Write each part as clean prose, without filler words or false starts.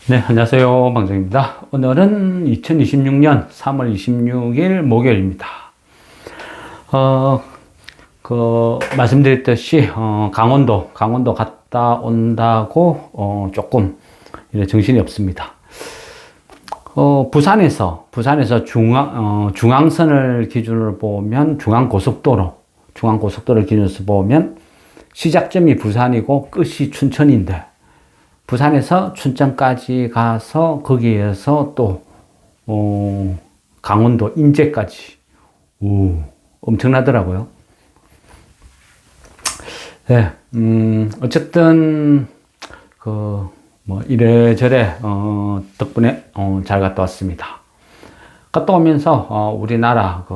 네, 안녕하세요. 방정입니다. 오늘은 2026년 3월 26일 목요일입니다. 말씀드렸듯이, 강원도 갔다 온다고, 조금, 정신이 없습니다. 부산에서 중앙선을 기준으로 보면, 중앙고속도를 기준으로 보면, 시작점이 부산이고 끝이 춘천인데, 부산에서 춘천까지 가서 거기에서 또 강원도 인제까지 엄청나더라고요. 네, 어쨌든 이래저래 덕분에 잘 갔다 왔습니다. 갔다 오면서 우리나라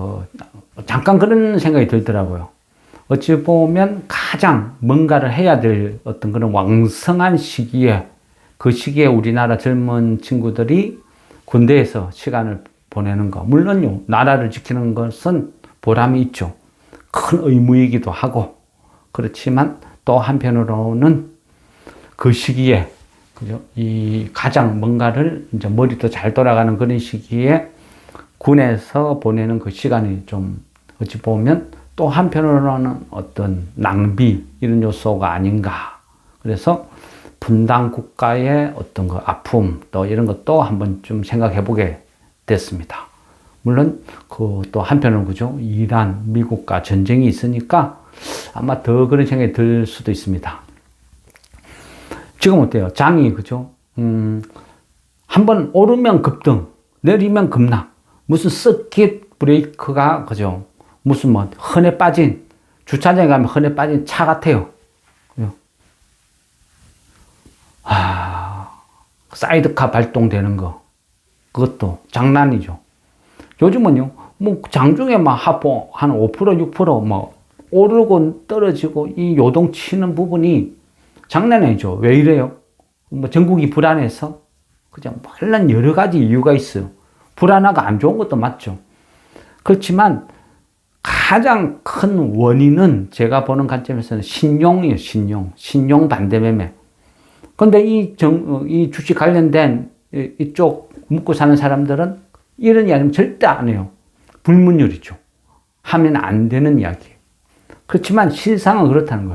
잠깐 그런 생각이 들더라고요. 어찌 보면 가장 뭔가를 해야 될 어떤 그런 왕성한 시기에, 그 시기에 우리나라 젊은 친구들이 군대에서 시간을 보내는 거. 물론요, 나라를 지키는 것은 보람이 있죠. 큰 의무이기도 하고. 그렇지만 또 한편으로는 그 시기에, 그죠? 이 가장 뭔가를 이제 머리도 잘 돌아가는 그런 시기에 군에서 보내는 그 시간이 좀 어찌 보면 또 한편으로는 어떤 낭비 이런 요소가 아닌가. 그래서 분당 국가의 어떤 그 아픔 또 이런 것도 한번 좀 생각해 보게 됐습니다. 물론 또 한편으로는 그죠, 이란 미국과 전쟁이 있으니까 아마 더 그런 생각이 들 수도 있습니다. 지금 어때요? 장이 그죠? 한번 오르면 급등, 내리면 급락. 무슨 서킷 브레이크가 그죠? 무슨 흔해 빠진, 주차장에 가면 흔해 빠진 차 같아요. 사이드카 발동되는 거. 그것도 장난이죠. 요즘은요, 장중에 하포 한 5%, 6% 오르고 떨어지고 이 요동치는 부분이 장난이 아니죠. 왜 이래요? 전국이 불안해서? 그냥 물론 여러 가지 이유가 있어요. 불안하고 안 좋은 것도 맞죠. 그렇지만 가장 큰 원인은 제가 보는 관점에서는 신용이에요, 신용 반대 매매. 근데 이 주식 관련된 이쪽 묻고 사는 사람들은 이런 이야기는 절대 안 해요. 불문율이죠. 하면 안 되는 이야기예요. 그렇지만 실상은 그렇다는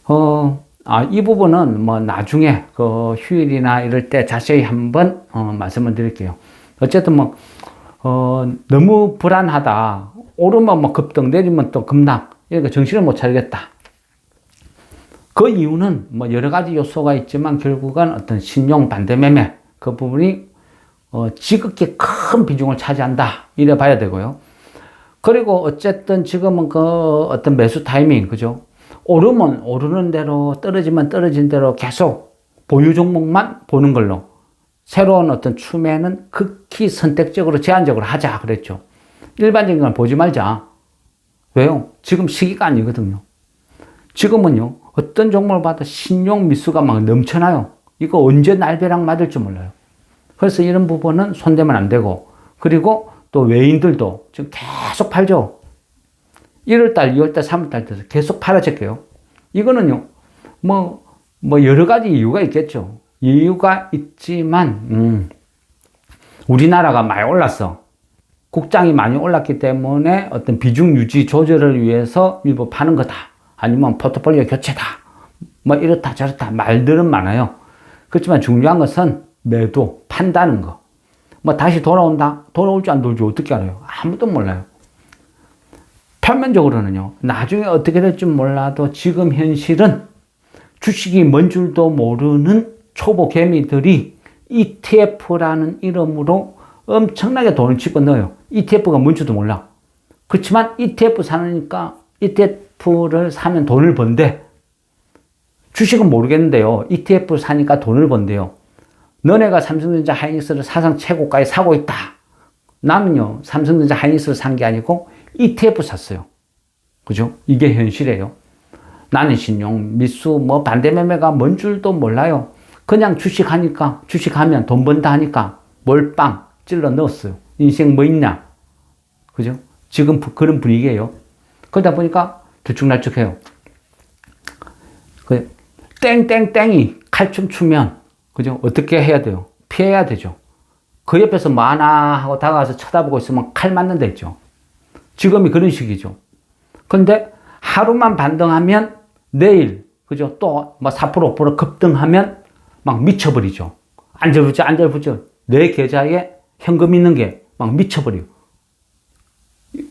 거예요. 이 부분은 나중에 휴일이나 이럴 때 자세히 한번 말씀을 드릴게요. 어쨌든 너무 불안하다. 오르면 급등, 내리면 또 급락. 이러니까 정신을 못 차리겠다. 그 이유는 여러 가지 요소가 있지만 결국은 어떤 신용 반대 매매 그 부분이 지극히 큰 비중을 차지한다. 이래 봐야 되고요. 그리고 어쨌든 지금은 어떤 매수 타이밍, 그죠? 오르면 오르는 대로, 떨어지면 떨어진 대로 계속 보유 종목만 보는 걸로. 새로운 어떤 추매는 극히 선택적으로, 제한적으로 하자 그랬죠. 일반적인 걸 보지 말자. 왜요? 지금 시기가 아니거든요. 지금은요, 어떤 종목을 봐도 신용 미수가 넘쳐나요. 이거 언제 날벼락 맞을지 몰라요. 그래서 이런 부분은 손대면 안 되고, 그리고 또 외인들도 지금 계속 팔죠. 1월달, 2월달, 3월달 돼서 계속 팔아질게요. 이거는요, 여러 가지 이유가 있겠죠. 이유가 있지만, 우리나라가 많이 올랐어. 국장이 많이 올랐기 때문에 어떤 비중 유지 조절을 위해서 일부 파는 거다. 아니면 포트폴리오 교체다. 이렇다 저렇다 말들은 많아요. 그렇지만 중요한 것은 매도, 판다는 거. 다시 돌아온다? 돌아올지 안 돌지 어떻게 알아요? 아무도 몰라요. 표면적으로는요, 나중에 어떻게 될지 몰라도 지금 현실은 주식이 뭔 줄도 모르는 초보 개미들이 ETF라는 이름으로 엄청나게 돈을 집어넣어요. ETF가 뭔지도 몰라. 그렇지만 ETF 사니까 ETF를 사면 돈을 번대. 주식은 모르겠는데요. ETF 사니까 돈을 번대요. 너네가 삼성전자 하이닉스를 사상 최고가에 사고 있다. 나는요, 삼성전자 하이닉스를 산 게 아니고 ETF 샀어요. 그죠? 이게 현실이에요. 나는 신용, 미수, 반대 매매가 뭔 줄도 몰라요. 그냥 주식하면 돈 번다 하니까 몰빵 찔러 넣었어요. 인생 뭐 있냐? 그죠? 지금 그런 분위기예요. 그러다 보니까 들쭉날쭉해요. 땡땡땡이 칼춤 추면 그죠? 어떻게 해야 돼요? 피해야 되죠. 그 옆에서 뭐하나 하고 다가가서 쳐다보고 있으면 칼 맞는 데 있죠. 지금이 그런 식이죠. 근데 하루만 반등하면 내일, 그죠? 또 뭐 4%, 5% 급등하면 막 미쳐버리죠. 안절부절 내 계좌에 현금 있는 게 막 미쳐버려요.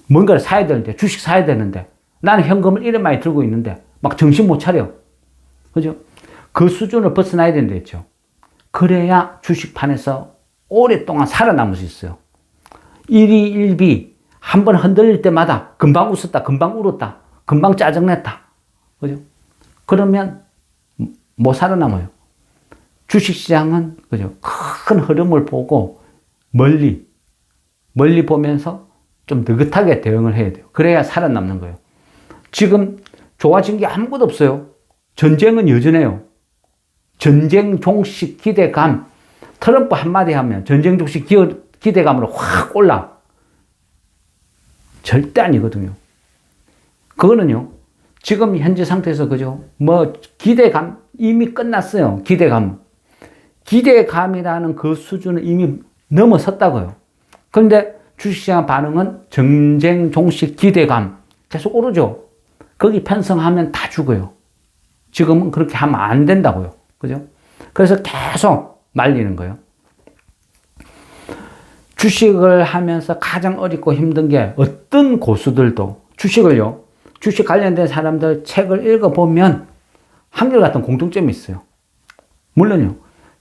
뭔가를 사야 되는데, 주식 사야 되는데, 나는 현금을 이래 많이 들고 있는데, 막 정신 못 차려. 그죠? 그 수준을 벗어나야 된다 했죠. 그래야 주식판에서 오랫동안 살아남을 수 있어요. 일희일비, 한번 흔들릴 때마다 금방 웃었다, 금방 울었다, 금방 짜증냈다. 그죠? 그러면 못 살아남아요. 주식시장은, 그죠? 큰 흐름을 보고 멀리 보면서 좀 느긋하게 대응을 해야 돼요. 그래야 살아남는 거예요. 지금 좋아진 게 아무것도 없어요. 전쟁은 여전해요. 전쟁 종식 기대감. 트럼프 한마디 하면 전쟁 종식 기대감으로 확 올라. 절대 아니거든요. 그거는요, 지금 현재 상태에서, 그죠? 뭐, 기대감, 이미 끝났어요. 기대감이라는 그 수준은 이미 넘어섰다고요. 그런데 주식시장 반응은 전쟁 종식 기대감. 계속 오르죠. 거기 편성하면 다 죽어요. 지금은 그렇게 하면 안 된다고요. 그죠? 그래서 계속 말리는 거예요. 주식을 하면서 가장 어렵고 힘든 게 어떤 고수들도 주식 관련된 사람들 책을 읽어보면 한결같은 공통점이 있어요. 물론요,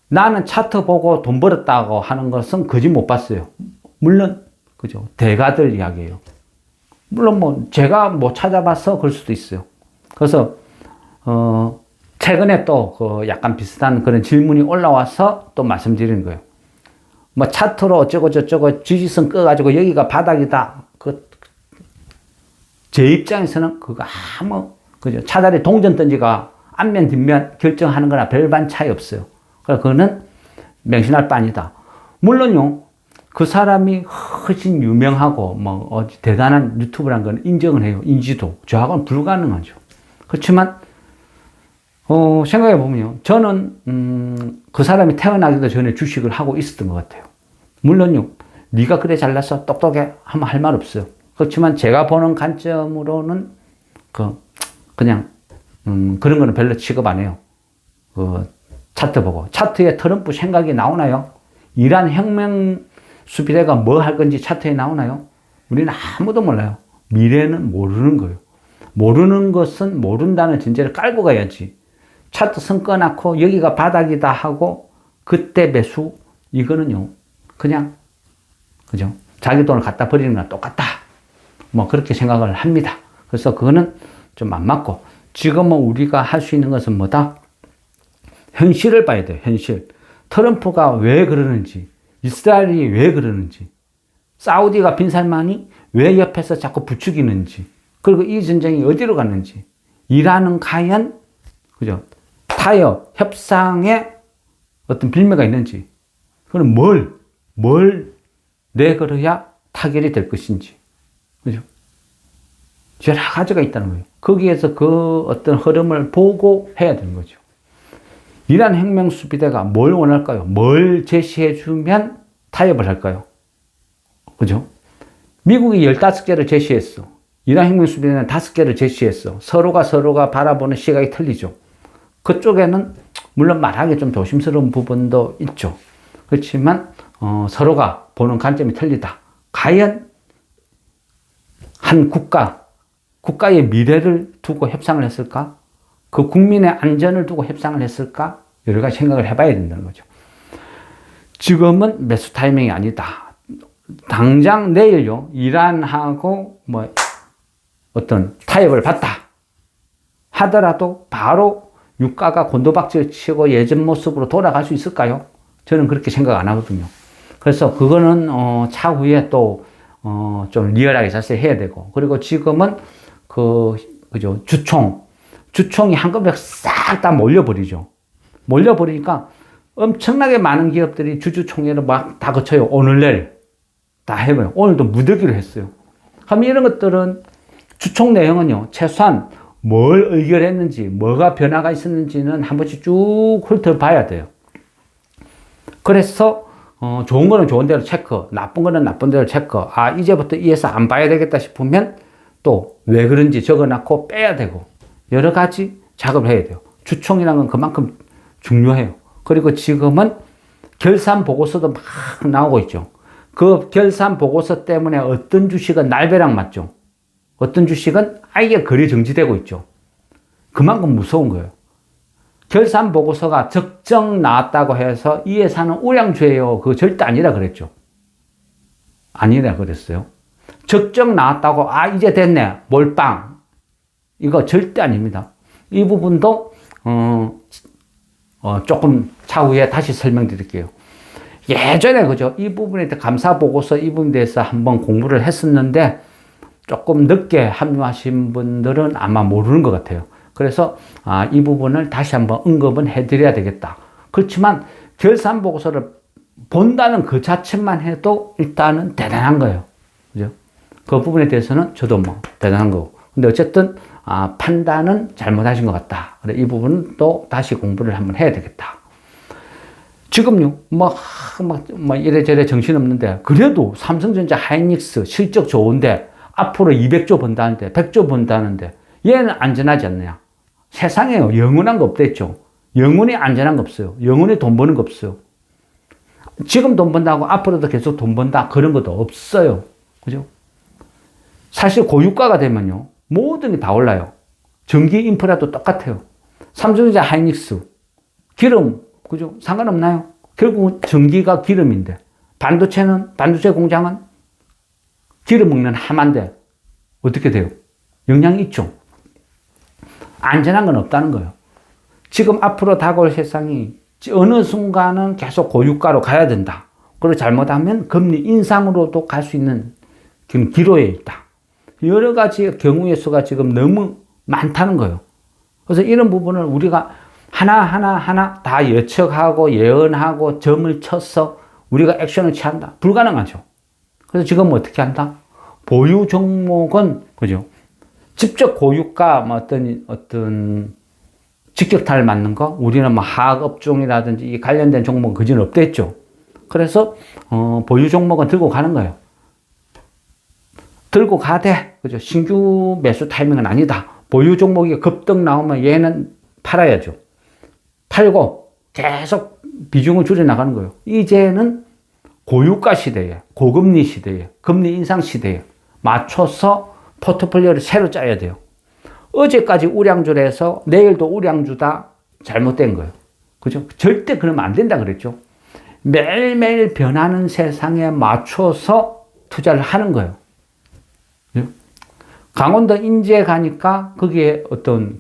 나는 차트 보고 돈 벌었다고 하는 것은 거짓 못 봤어요. 물론, 그죠? 대가들 이야기예요. 물론 뭐 제가 뭐 찾아봐서 그럴 수도 있어요. 그래서 최근에 또 그 약간 비슷한 그런 질문이 올라와서 또 말씀드리는 거예요. 뭐 차트로 어쩌고 저쩌고 지지선 꺼가지고 여기가 바닥이다. 제 입장에서는 그거 그죠? 차라리 동전 던지가 앞면 뒷면 결정하는 거나 별반 차이 없어요. 그래서 그거는 맹신할 바아니다. 물론요, 그 사람이 훨씬 유명하고 뭐 대단한 유튜브라는 건 인정을 해요. 인지도. 저하고는 불가능하죠. 그렇지만 생각해 보면요, 저는 그 사람이 태어나기도 전에 주식을 하고 있었던 것 같아요. 물론요, 네가 그래 잘났어 똑똑해 하면 할 말 없어요. 그렇지만 제가 보는 관점으로는 그냥 그런 거는 별로 취급 안 해요. 차트 보고 차트에 트럼프 생각이 나오나요? 이란 혁명 수비대가 뭐 할 건지 차트에 나오나요? 우리는 아무도 몰라요. 미래는 모르는 거예요. 모르는 것은 모른다는 전제를 깔고 가야지. 차트 선 꺼놓고 여기가 바닥이다 하고 그때 매수, 이거는요, 그냥, 그죠? 자기 돈을 갖다 버리는 거랑 똑같다. 뭐 그렇게 생각을 합니다. 그래서 그거는 좀 안 맞고, 지금은 우리가 할 수 있는 것은 뭐다? 현실을 봐야 돼요. 현실. 트럼프가 왜 그러는지, 이스라엘이 왜 그러는지, 사우디가 빈살만이 왜 옆에서 자꾸 부추기는지, 그리고 이 전쟁이 어디로 갔는지, 이란은 과연, 그죠? 타협, 협상에 어떤 빌미가 있는지, 그럼 뭘 내걸어야 타결이 될 것인지, 그죠? 여러 가지가 있다는 거예요. 거기에서 그 어떤 흐름을 보고 해야 되는 거죠. 이란 혁명 수비대가 뭘 원할까요? 뭘 제시해주면 타협을 할까요? 그죠? 미국이 15개를 제시했어. 이란 혁명 수비대는 5개를 제시했어. 서로가 바라보는 시각이 틀리죠. 그쪽에는 물론 말하기 좀 조심스러운 부분도 있죠. 그렇지만 서로가 보는 관점이 틀리다. 과연 한 국가의 미래를 두고 협상을 했을까? 그 국민의 안전을 두고 협상을 했을까? 여러 가지 생각을 해봐야 된다는 거죠. 지금은 매수 타이밍이 아니다. 당장 내일요, 이란하고 뭐 어떤 타협을 받다 하더라도 바로 유가가 곤두박질 치고 예전 모습으로 돌아갈 수 있을까요? 저는 그렇게 생각 안 하거든요. 그래서 그거는 차후에 또 좀 리얼하게 자세히 해야 되고, 그리고 지금은 그죠, 주총이 한꺼번에 싹 다 몰려버리죠. 몰려버리니까 엄청나게 많은 기업들이 주주총회를 막 다 거쳐요. 오늘 내일 다 해봐요. 오늘도 무더기로 했어요. 그럼 이런 것들은 주총 내용은요, 최소한 뭘 의결했는지, 뭐가 변화가 있었는지는 한 번씩 쭉 훑어봐야 돼요. 그래서 좋은 거는 좋은 대로 체크, 나쁜 거는 나쁜 대로 체크. 아, 이제부터 이 회사 안 봐야 되겠다 싶으면 또 왜 그런지 적어놓고 빼야 되고 여러 가지 작업을 해야 돼요. 주총이라는 건 그만큼 중요해요. 그리고 지금은 결산 보고서도 막 나오고 있죠. 그 결산 보고서 때문에 어떤 주식은 날벼락 맞죠. 어떤 주식은 아예 거래 정지되고 있죠. 그만큼 무서운 거예요. 결산 보고서가 적정 나왔다고 해서 이 회사는 우량주예요. 그거 절대 아니라 그랬죠. 아니라 그랬어요. 적정 나왔다고 아 이제 됐네 몰빵 이거 절대 아닙니다. 이 부분도 조금 차후에 다시 설명드릴게요. 예전에 그죠 이 부분에 대해 감사 보고서 이 부분에 대해서 한번 공부를 했었는데 조금 늦게 합류하신 분들은 아마 모르는 것 같아요. 그래서 이 부분을 다시 한번 언급은 해드려야 되겠다. 그렇지만 결산 보고서를 본다는 그 자체만 해도 일단은 대단한 거예요. 그죠? 그 부분에 대해서는 저도 뭐 대단한 거고. 근데 어쨌든 판단은 잘못하신 것 같다. 그래 이 부분은 또 다시 공부를 한번 해야 되겠다. 지금요, 이래저래 정신없는데, 그래도 삼성전자 하이닉스 실적 좋은데, 앞으로 200조 번다는데, 100조 번다는데, 얘는 안전하지 않느냐. 세상에요, 영원한 거 없댔죠. 영원히 안전한 거 없어요. 영원히 돈 버는 거 없어요. 지금 돈 번다고 앞으로도 계속 돈 번다, 그런 것도 없어요. 그죠? 사실 고유가가 되면요, 모든 게 다 올라요. 전기 인프라도 똑같아요. 삼성전자 하이닉스, 기름, 그죠? 상관없나요? 결국은 전기가 기름인데, 반도체 공장은 기름 먹는 하마인데, 어떻게 돼요? 영향이 있죠. 안전한 건 없다는 거예요. 지금 앞으로 다가올 세상이 어느 순간은 계속 고유가로 가야 된다. 그리고 잘못하면 금리 인상으로도 갈 수 있는 기로에 있다. 여러 가지 경우의 수가 지금 너무 많다는 거예요. 그래서 이런 부분을 우리가 하나 다 예측하고 예언하고 점을 쳐서 우리가 액션을 취한다. 불가능하죠. 그래서 지금 어떻게 한다? 보유 종목은, 그죠? 직접 고유가, 어떤 직격탄을 맞는 거, 우리는 하학업종이라든지 관련된 종목은 그지는 없댔죠. 그래서, 보유 종목은 들고 가는 거예요. 들고 가되, 그죠? 신규 매수 타이밍은 아니다. 보유 종목이 급등 나오면 얘는 팔아야죠. 팔고 계속 비중을 줄여나가는 거예요. 이제는 고유가 시대에, 고금리 시대에, 금리 인상 시대에 맞춰서 포트폴리오를 새로 짜야 돼요. 어제까지 우량주래서 내일도 우량주다 잘못된 거예요. 그죠? 절대 그러면 안 된다 그랬죠. 매일매일 변하는 세상에 맞춰서 투자를 하는 거예요. 강원도 인제 가니까 거기에 어떤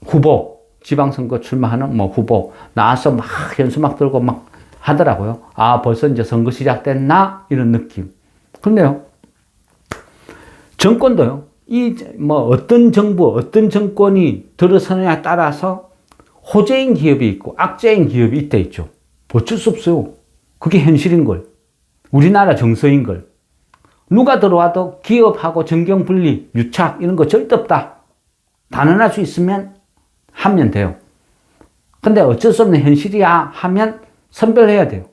후보, 지방선거 출마하는 후보 나와서 막 현수막 들고 막 하더라고요. 벌써 이제 선거 시작됐나? 이런 느낌. 그런데요, 정권도요, 어떤 정부, 어떤 정권이 들어서느냐에 따라서 호재인 기업이 있고 악재인 기업이 있다 있죠. 어쩔 수 없어요. 그게 현실인 걸. 우리나라 정서인 걸. 누가 들어와도 기업하고 정경분리, 유착 이런 거 절대 없다. 단언할 수 있으면 하면 돼요. 근데 어쩔 수 없는 현실이야 하면 선별해야 돼요.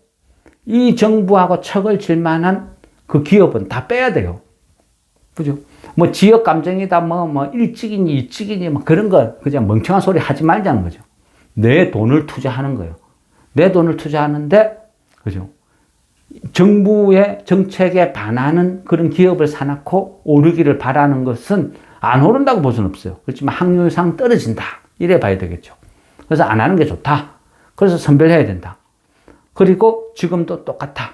이 정부하고 척을 질 만한 그 기업은 다 빼야 돼요. 그죠? 지역 감정이다, 일찍이니, 이찍이니, 그런 거, 그냥 멍청한 소리 하지 말자는 거죠. 내 돈을 투자하는 거예요. 내 돈을 투자하는데, 그죠? 정부의 정책에 반하는 그런 기업을 사놓고 오르기를 바라는 것은 안 오른다고 볼 수는 없어요. 그렇지만 확률상 떨어진다. 이래 봐야 되겠죠. 그래서 안 하는 게 좋다. 그래서 선별해야 된다. 그리고 지금도 똑같아.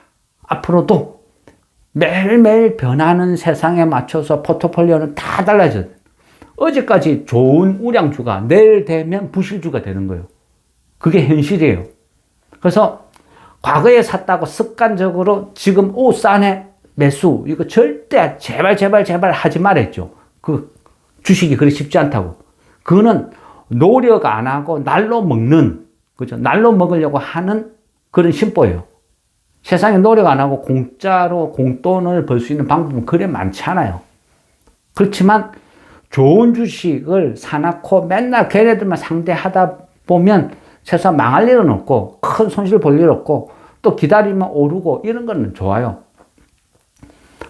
앞으로도 매일매일 변하는 세상에 맞춰서 포트폴리오는 다 달라져요. 어제까지 좋은 우량주가 내일 되면 부실주가 되는 거예요. 그게 현실이에요. 그래서 과거에 샀다고 습관적으로 지금 싸네 매수 이거 절대 제발 하지 말았죠. 그 주식이 그리 쉽지 않다고. 그거는 노력 안 하고 날로 먹는, 그죠? 날로 먹으려고 하는 그런 심보예요. 세상에 노력 안 하고 공짜로 공돈을 벌 수 있는 방법은 그래 많지 않아요. 그렇지만 좋은 주식을 사놓고 맨날 걔네들만 상대하다 보면 세상 망할 일은 없고 큰 손실 볼 일 없고 또 기다리면 오르고 이런 거는 좋아요.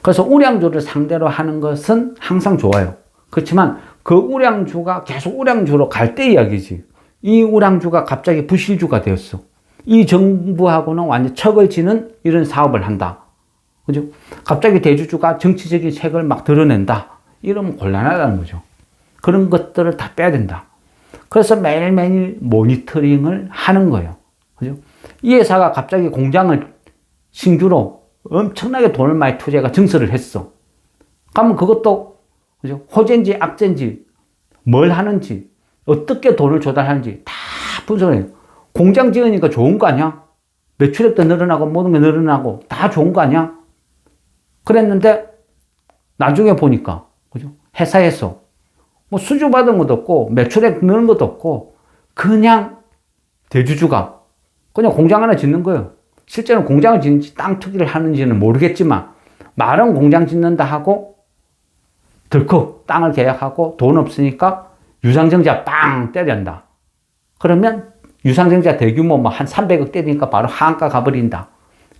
그래서 우량주를 상대로 하는 것은 항상 좋아요. 그렇지만 그 우량주가 계속 우량주로 갈 때 이야기지. 이 우량주가 갑자기 부실주가 되었어. 이 정부하고는 완전 척을 지는 이런 사업을 한다. 그죠? 갑자기 대주주가 정치적인 색을 막 드러낸다. 이러면 곤란하다는 거죠. 그런 것들을 다 빼야 된다. 그래서 매일매일 모니터링을 하는 거예요. 그죠? 이 회사가 갑자기 공장을 신규로 엄청나게 돈을 많이 투자해가 증설을 했어. 그러면 그것도, 그죠? 호재인지 악재인지, 뭘 하는지, 어떻게 돈을 조달하는지 다 분석을 해요. 공장 지으니까 좋은 거 아니야? 매출액도 늘어나고 모든 게 늘어나고 다 좋은 거 아니야? 그랬는데 나중에 보니까, 그죠? 회사에서 뭐 수주 받은 것도 없고 매출액 느는 것도 없고 그냥 대주주가 그냥 공장 하나 짓는 거예요. 실제로 공장을 짓는지 땅 투기를 하는지는 모르겠지만 말은 공장 짓는다 하고 덜컥 땅을 계약하고 돈 없으니까 유상증자 빵 때린다. 그러면 유상증자 대규모 뭐 한 300억 때리니까 바로 하한가 가버린다.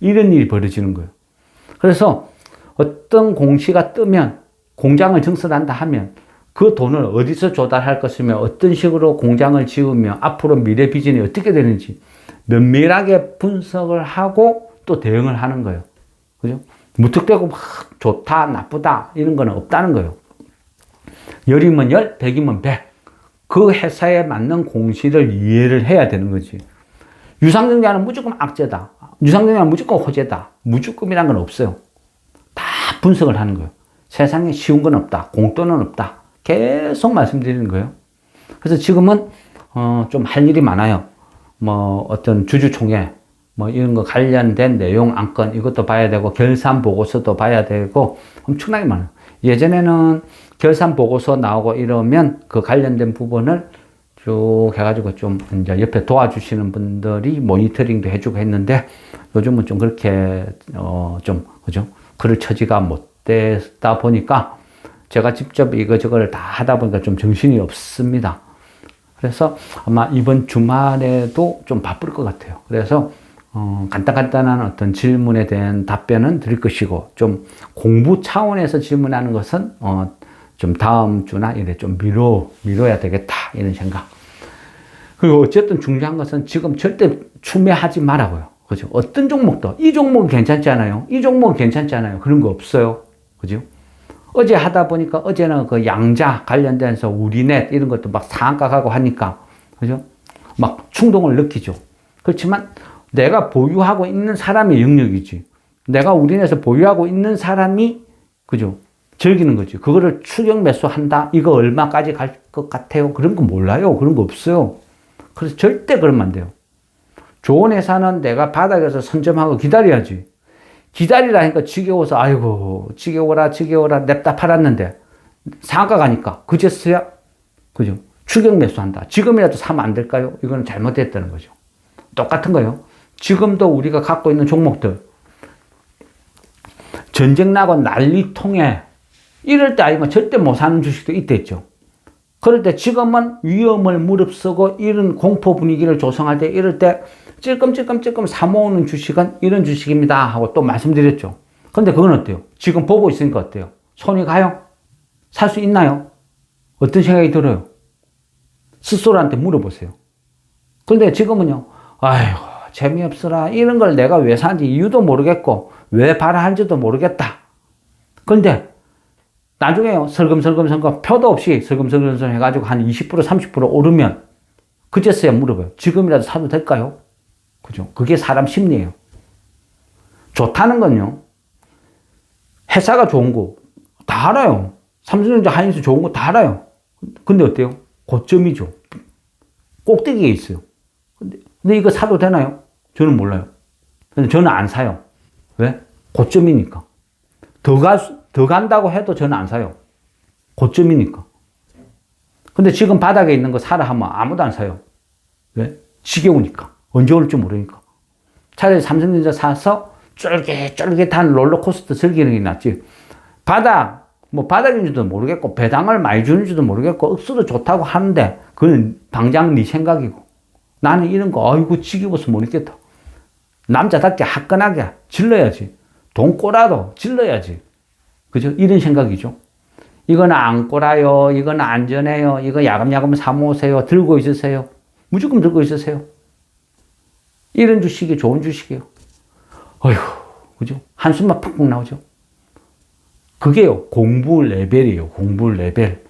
이런 일이 벌어지는 거예요. 그래서 어떤 공시가 뜨면 공장을 증설한다 하면 그 돈을 어디서 조달할 것이며 어떤 식으로 공장을 지으며 앞으로 미래 비전이 어떻게 되는지 면밀하게 분석을 하고 또 대응을 하는 거예요. 그죠? 무턱대고 막 좋다, 나쁘다 이런 거는 없다는 거예요. 10이면 10, 100이면 100. 그 회사에 맞는 공시를 이해를 해야 되는 거지. 유상증자는 무조건 악재다. 유상증자는 무조건 호재다. 무조건이란 건 없어요. 다 분석을 하는 거예요. 세상에 쉬운 건 없다. 공돈은 없다. 계속 말씀드리는 거예요. 그래서 지금은 좀 할 일이 많아요. 뭐 어떤 주주총회 뭐 이런 거 관련된 내용 안건 이것도 봐야 되고 결산 보고서도 봐야 되고 엄청나게 많아요. 예전에는 결산 보고서 나오고 이러면 그 관련된 부분을 쭉 해가지고 좀 이제 옆에 도와주시는 분들이 모니터링도 해주고 했는데 요즘은 좀 그렇게 좀 그죠? 그럴 처지가 못 되다 보니까 제가 직접 이거저거를 다 하다 보니까 좀 정신이 없습니다. 그래서 아마 이번 주말에도 좀 바쁠 것 같아요. 그래서 간단한 어떤 질문에 대한 답변은 드릴 것이고 좀 공부 차원에서 질문하는 것은 좀 다음 주나 이래 좀 미뤄야 되겠다 이런 생각. 그리고 어쨌든 중요한 것은 지금 절대 추매하지 말라고요. 그죠? 어떤 종목도 이 종목은 괜찮지 않아요? 이 종목은 괜찮지 않아요? 그런 거 없어요. 그죠? 어제 하다 보니까 어제는 그 양자 관련돼서 우리넷 이런 것도 막 상한가 가고 하니까 그죠? 막 충동을 느끼죠. 그렇지만 내가 보유하고 있는 사람의 영역이지. 내가 우리넷에서 보유하고 있는 사람이 그죠? 즐기는 거지. 그거를 추격 매수한다. 이거 얼마까지 갈 것 같아요? 그런 거 몰라요. 그런 거 없어요. 그래서 절대 그러면 안 돼요. 좋은 회사는 내가 바닥에서 선점하고 기다려야지. 기다리라 하니까 지겨워서 아이고 지겨워라 냅다 팔았는데 상한가 가니까 그제서야 그죠? 추격 매수한다. 지금이라도 사면 안 될까요? 이거는 잘못됐다는 거죠. 똑같은 거예요. 지금도 우리가 갖고 있는 종목들 전쟁 나고 난리통에 이럴 때 아니면 절대 못 사는 주식도 있댔죠. 그럴 때 지금은 위험을 무릅쓰고 이런 공포 분위기를 조성할 때 이럴 때 찔끔찔끔 사모으는 주식은 이런 주식입니다 하고 또 말씀드렸죠. 근데 그건 어때요? 지금 보고 있으니까 어때요? 손이 가요? 살 수 있나요? 어떤 생각이 들어요? 스스로한테 물어보세요. 근데 지금은요, 아이고 재미없어라 이런 걸 내가 왜 사는지 이유도 모르겠고 왜 발행할지도 모르겠다. 근데 나중에요 설금설금 표도 없이 설금설금 해가지고 한 20% 30% 오르면 그제서야 물어봐요. 지금이라도 사도 될까요? 그죠? 그게 사람 심리예요. 좋다는 건요. 회사가 좋은 거 다 알아요. 삼성전자 하이닉스 좋은 거 다 알아요. 근데 어때요? 고점이죠. 꼭대기에 있어요. 근데 이거 사도 되나요? 저는 몰라요. 근데 저는 안 사요. 왜? 고점이니까. 더 간다고 해도 저는 안 사요. 고점이니까. 근데 지금 바닥에 있는 거 사라 하면 아무도 안 사요. 왜? 지겨우니까. 언제 올지 모르니까. 차라리 삼성전자 사서 쫄깃쫄깃한 롤러코스터 즐기는 게 낫지. 바닥인지도 모르겠고, 배당을 많이 주는지도 모르겠고, 억수로 좋다고 하는데, 그건 당장 네 생각이고. 나는 이런 거, 아이고, 지겨워서 못 있겠다. 남자답게 화끈하게 질러야지. 돈 꼬라도 질러야지. 그죠? 이런 생각이죠. 이건 안 꼬라요. 이건 안전해요. 이거 야금야금 사모으세요. 들고 있으세요. 무조건 들고 있으세요. 이런 주식이 좋은 주식이에요. 어휴, 그죠? 한숨만 팍팍 나오죠. 그게요, 공부 레벨이에요. 공부 레벨.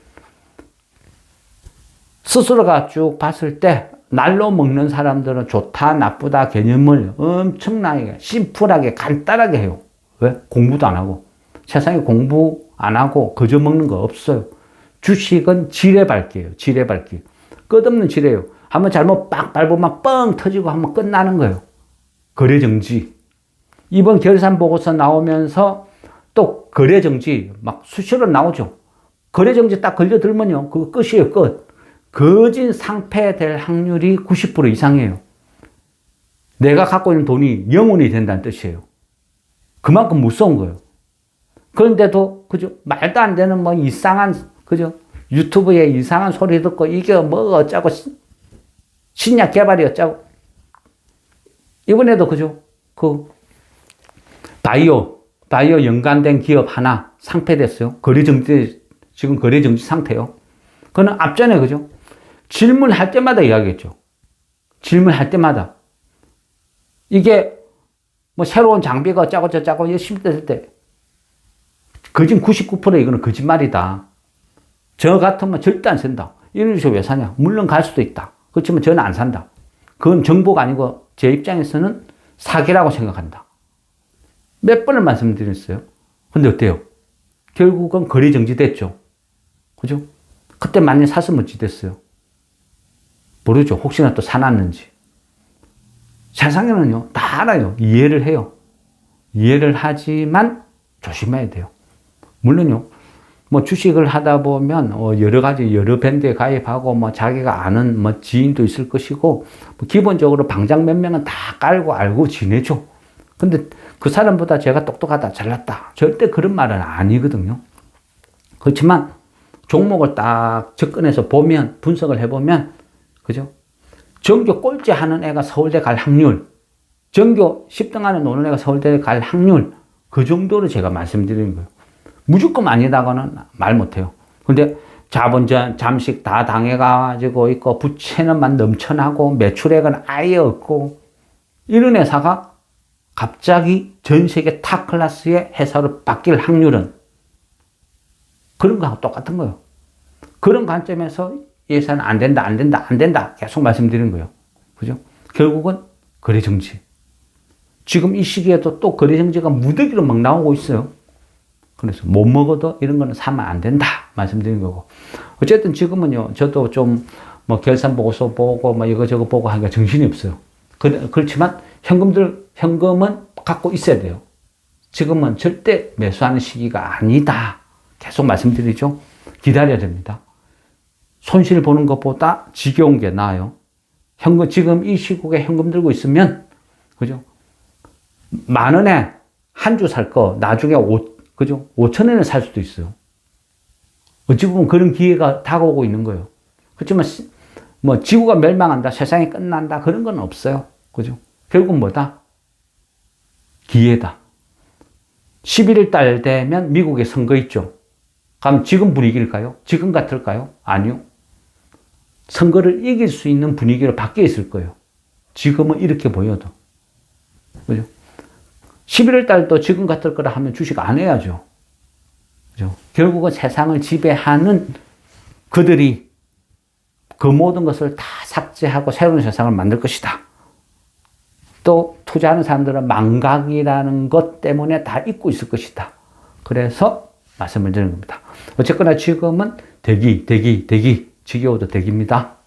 스스로가 쭉 봤을 때 날로 먹는 사람들은 좋다, 나쁘다 개념을 엄청나게 심플하게 간단하게 해요. 왜? 공부도 안 하고. 세상에 공부 안 하고 그저 먹는 거 없어요. 주식은 지뢰밟기예요. 지뢰밟기. 끝없는 지뢰예요. 한번 잘못 빡 밟으면 뻥 터지고 한번 끝나는 거예요. 거래정지. 이번 결산보고서 나오면서 또 거래정지 막 수시로 나오죠. 거래정지 딱 걸려들면요. 그거 끝이에요. 끝. 거진 상폐될 확률이 90% 이상이에요. 내가 갖고 있는 돈이 영원이 된다는 뜻이에요. 그만큼 무서운 거예요. 그런데도, 그죠? 말도 안 되는 뭐 이상한, 그죠? 유튜브에 이상한 소리 듣고 이게 뭐 어쩌고, 신약 개발이 어쩌고. 이번에도, 그죠? 바이오 연관된 기업 하나 상폐됐어요. 지금 거래정지 상태요. 그는 앞전에, 그죠? 질문할 때마다 이야기했죠. 질문할 때마다. 이게 뭐 새로운 장비가 어쩌고 저쩌고 열심히 떴을 때, 거진 99% 이거는 거짓말이다. 저 같으면 절대 안 산다. 이런 주식 왜 사냐? 물론 갈 수도 있다. 그렇지만 저는 안 산다. 그건 정보가 아니고 제 입장에서는 사기라고 생각한다. 몇 번을 말씀드렸어요. 근데 어때요? 결국은 거래 정지됐죠. 그죠? 그때 많이 샀으면 어찌 됐어요? 모르죠. 혹시나 또 사놨는지. 세상에는요, 다 알아요. 이해를 해요. 이해를 하지만 조심해야 돼요. 물론요, 뭐 주식을 하다 보면 여러 가지 여러 밴드에 가입하고 뭐 자기가 아는 뭐 지인도 있을 것이고 뭐 기본적으로 방장 몇 명은 다 깔고 알고 지내죠. 근데 그 사람보다 제가 똑똑하다, 잘났다. 절대 그런 말은 아니거든요. 그렇지만 종목을 딱 접근해서 보면, 분석을 해보면, 그죠? 전교 꼴찌 하는 애가 서울대 갈 확률, 전교 10등 안에 노는 애가 서울대 갈 확률, 그 정도로 제가 말씀드리는 거예요. 무조건 아니다고는 말 못해요. 근데 자본전, 잠식 다 당해가지고 있고, 부채는 막 넘쳐나고, 매출액은 아예 없고, 이런 회사가 갑자기 전 세계 탑 클래스의 회사로 바뀔 확률은 그런 거하고 똑같은 거예요. 그런 관점에서 예산은 안 된다. 계속 말씀드리는 거예요. 그죠? 결국은 거래정지. 지금 이 시기에도 또 거래정지가 무더기로 막 나오고 있어요. 그래서 못 먹어도 이런 거는 사면 안 된다. 말씀드리는 거고. 어쨌든 지금은요, 저도 좀 뭐 결산 보고서 보고 뭐 이거저거 보고 하니까 정신이 없어요. 그렇지만 현금은 갖고 있어야 돼요. 지금은 절대 매수하는 시기가 아니다. 계속 말씀드리죠. 기다려야 됩니다. 손실 보는 것보다 지겨운 게 나아요. 지금 이 시국에 현금 들고 있으면, 그죠? 10,000원에 한 주 살 거, 나중에 그죠? 5,000원에 살 수도 있어요. 어찌 보면 그런 기회가 다가오고 있는 거예요. 그렇지만, 뭐, 지구가 멸망한다, 세상이 끝난다, 그런 건 없어요. 그죠? 결국 뭐다? 기회다. 11월 달 되면 미국에 선거 있죠. 그럼 지금 분위기일까요? 지금 같을까요? 아니요. 선거를 이길 수 있는 분위기로 바뀌어 있을 거예요. 지금은 이렇게 보여도. 그죠? 11월 달도 지금 같을 거라 하면 주식 안 해야죠. 그죠? 결국은 세상을 지배하는 그들이 그 모든 것을 다 삭제하고 새로운 세상을 만들 것이다. 또 투자하는 사람들은 망각이라는 것 때문에 다 잊고 있을 것이다. 그래서 말씀을 드리는 겁니다. 어쨌거나 지금은 대기, 지겨워도 대기입니다.